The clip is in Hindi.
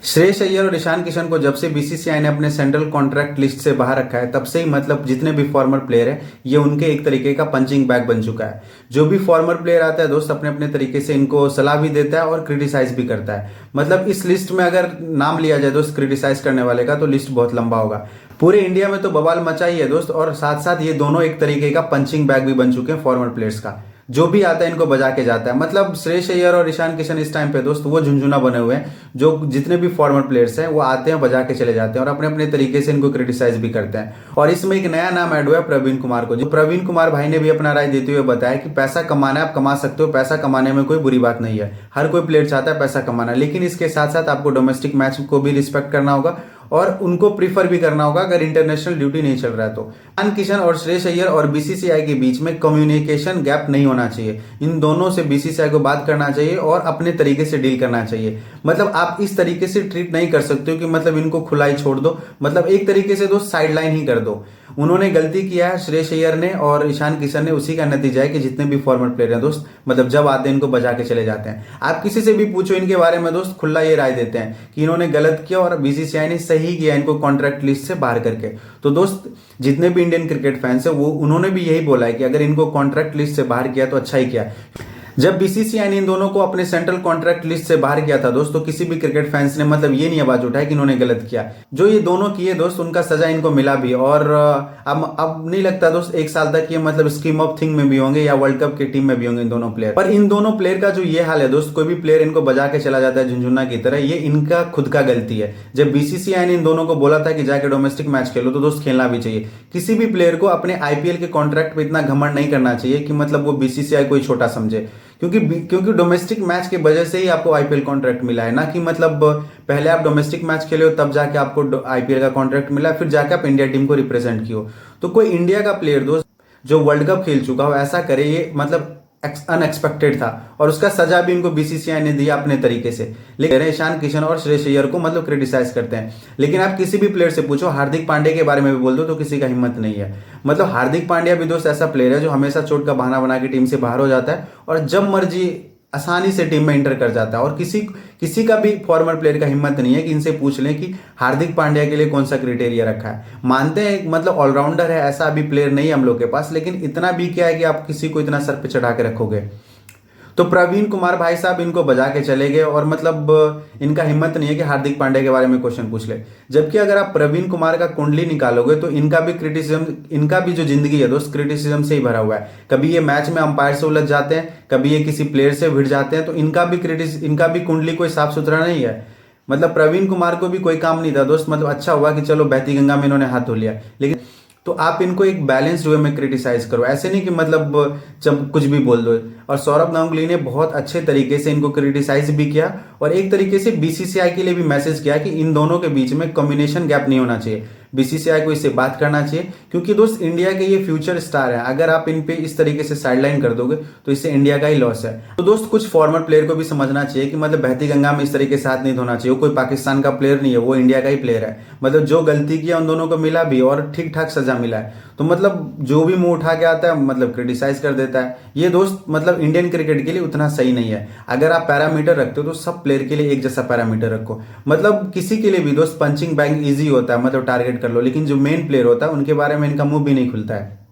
श्रेयस अय्यर और ईशान किशन को जब से बीसीसीआई ने अपने सेंट्रल कॉन्ट्रैक्ट लिस्ट से बाहर रखा है तब से ही मतलब जितने भी फॉर्मर प्लेयर हैं ये उनके एक तरीके का पंचिंग बैग बन चुका है। जो भी फॉर्मर प्लेयर आता है दोस्त अपने अपने तरीके से इनको सलाह भी देता है और क्रिटिसाइज भी करता है। मतलब इस लिस्ट में अगर नाम लिया जाए दोस्त क्रिटिसाइज करने वाले का तो लिस्ट बहुत लंबा होगा। पूरे इंडिया में तो बवाल मचा ही है दोस्त, और साथ साथ ये दोनों एक तरीके का पंचिंग बैग भी बन चुके हैं फॉर्मर प्लेयर्स का। जो भी आता है इनको बजा के जाता है। मतलब श्रेयस अय्यर और ईशान किशन इस टाइम पे दोस्त वो झुंझुना बने हुए हैं, जो जितने भी फॉर्मर प्लेयर्स हैं वो आते हैं बजा के चले जाते हैं और अपने अपने तरीके से इनको क्रिटिसाइज भी करते हैं। और इसमें एक नया नाम ऐड हुआ है प्रवीण कुमार को, जो प्रवीण कुमार भाई ने भी अपना राय देते हुए बताया कि पैसा कमाना है आप कमा सकते हो, पैसा कमाने में कोई बुरी बात नहीं है, हर कोई प्लेयर चाहता है पैसा कमाना, लेकिन इसके साथ साथ आपको डोमेस्टिक मैच को भी रिस्पेक्ट करना होगा और उनको प्रीफर भी करना होगा अगर इंटरनेशनल ड्यूटी नहीं चल रहा है तो। ईशान किशन और श्रेयस अय्यर और बीसीसीआई के बीच में कम्युनिकेशन गैप नहीं होना चाहिए। इन दोनों से बीसीसीआई को बात करना चाहिए और अपने तरीके से डील करना चाहिए। मतलब आप इस तरीके से ट्रीट नहीं कर सकते हो कि मतलब इनको खुला ही छोड़ दो, मतलब एक तरीके से दोस्त साइडलाइन ही कर दो। उन्होंने गलती किया है श्रेयस अय्यर ने और ईशान किशन ने, उसी का नतीजा है कि जितने भी फॉर्मर प्लेयर हैं दोस्त मतलब जब आते हैं इनको बजा के चले जाते हैं। आप किसी से भी पूछो इनके बारे में दोस्त खुला ये राय देते हैं कि इन्होंने गलत किया और बीसीसीआई ने सही किया इनको कॉन्ट्रैक्ट लिस्ट से बाहर करके। तो दोस्त जितने भी इंडियन क्रिकेट फैंस है वो उन्होंने भी यही बोला है कि अगर इनको कॉन्ट्रैक्ट लिस्ट से बाहर किया तो अच्छा ही किया। जब बीसीसीआई ने इन दोनों को अपने सेंट्रल कॉन्ट्रैक्ट लिस्ट से बाहर किया था दोस्तों, किसी भी क्रिकेट फैंस ने मतलब ये नहीं आवाज उठाई कि इन्होंने गलत किया। जो ये दोनों किए दोस्त उनका सजा इनको मिला भी, और अब नहीं लगता दोस्त एक साल तक ये मतलब स्कीम ऑफ थिंग में भी होंगे या वर्ल्ड कप की टीम में भी होंगे इन दोनों प्लेयर। पर इन दोनों प्लेयर का जो ये हाल है दोस्त, कोई भी प्लेयर इनको बजा के चला जाता है झुंझुना की तरह, ये इनका खुद का गलती है। जब बीसीसीआई ने इन दोनों को बोला था कि जाके डोमेस्टिक मैच खेलो तो दोस्त खेलना भी चाहिए। किसी भी प्लेयर को अपने आईपीएल के कॉन्ट्रैक्ट पे इतना घमंड नहीं करना चाहिए कि मतलब वो बीसीसीआई को छोटा समझे, क्योंकि डोमेस्टिक मैच की वजह से ही आपको आईपीएल कॉन्ट्रैक्ट मिला है, ना कि मतलब पहले आप डोमेस्टिक मैच खेले हो तब जाके आपको आईपीएल का कॉन्ट्रैक्ट मिला फिर जाके आप इंडिया टीम को रिप्रेजेंट किए हो। तो कोई इंडिया का प्लेयर दोस्त जो वर्ल्ड कप खेल चुका हो ऐसा करे, ये मतलब अनएक्सपेक्टेड था और उसका सजा भी इनको बीसीसीआई ने दिया अपने तरीके से। लेकिन ईशान किशन और श्रेयस अय्यर को मतलब क्रिटिसाइज करते हैं, लेकिन आप किसी भी प्लेयर से पूछो, हार्दिक पांड्या के बारे में भी बोल दो तो किसी का हिम्मत नहीं है। मतलब हार्दिक पांड्या भी दोस्त ऐसा प्लेयर है जो हमेशा चोट का बहाना बना के टीम से बाहर हो जाता है और जब मर्जी आसानी से टीम में इंटर कर जाता है। और किसी का भी फॉर्मर प्लेयर का हिम्मत नहीं है कि इनसे पूछ लें कि हार्दिक पांड्या के लिए कौन सा क्राइटेरिया रखा है। मानते हैं मतलब ऑलराउंडर है, ऐसा अभी प्लेयर नहीं है हम लोग के पास, लेकिन इतना भी क्या है कि आप किसी को इतना सर पे चढ़ा के रखोगे। तो प्रवीण कुमार भाई साहब इनको बजा के चले गए और मतलब इनका हिम्मत नहीं है कि हार्दिक पांड्या के बारे में क्वेश्चन पूछ ले। जबकि अगर आप प्रवीण कुमार का कुंडली निकालोगे तो इनका भी क्रिटिसिज्म, इनका भी जो जिंदगी है दोस्त क्रिटिसिज्म से ही भरा हुआ है। कभी ये मैच में अंपायर से उलझ जाते हैं, कभी ये किसी प्लेयर से भिड़ जाते हैं, तो इनका भी कुंडली कोई साफ सुथरा नहीं है। मतलब प्रवीण कुमार को भी कोई काम नहीं था दोस्त, मतलब अच्छा हुआ कि चलो बहती गंगा में इन्होंने हाथ धो लिया। लेकिन तो आप इनको एक बैलेंस्ड वे में क्रिटिसाइज करो, ऐसे नहीं कि मतलब जब कुछ भी बोल दो। और सौरभ गांगुली ने बहुत अच्छे तरीके से इनको क्रिटिसाइज भी किया और एक तरीके से बीसीसीआई के लिए भी मैसेज किया कि इन दोनों के बीच में कम्युनिकेशन गैप नहीं होना चाहिए, बीसीसीआई को इससे बात करना चाहिए, क्योंकि दोस्त इंडिया के ये फ्यूचर स्टार है। अगर आप इन पे इस तरीके से साइडलाइन कर दोगे तो इससे इंडिया का ही लॉस है। तो दोस्त कुछ फॉर्मर प्लेयर को भी समझना चाहिए कि मतलब बहती गंगा में इस तरीके से हाथ नहीं धोना चाहिए। वो कोई पाकिस्तान का प्लेयर नहीं है, वो इंडिया का ही प्लेयर है। मतलब जो गलती किया उन दोनों को मिला भी और ठीक ठाक सजा मिला है। तो मतलब जो भी मुंह उठा के आता है मतलब क्रिटिसाइज कर देता है। ये दोस्त मतलब इंडियन क्रिकेट के लिए उतना सही नहीं है। अगर आप पैरामीटर रखते हो तो सब प्लेयर के लिए एक जैसा पैरामीटर रखो। मतलब किसी के लिए भी दोस्त पंचिंग बैग इजी होता है, मतलब टारगेट कर लो, लेकिन जो मेन प्लेयर होता है उनके बारे में इनका मुंह भी नहीं खुलता है।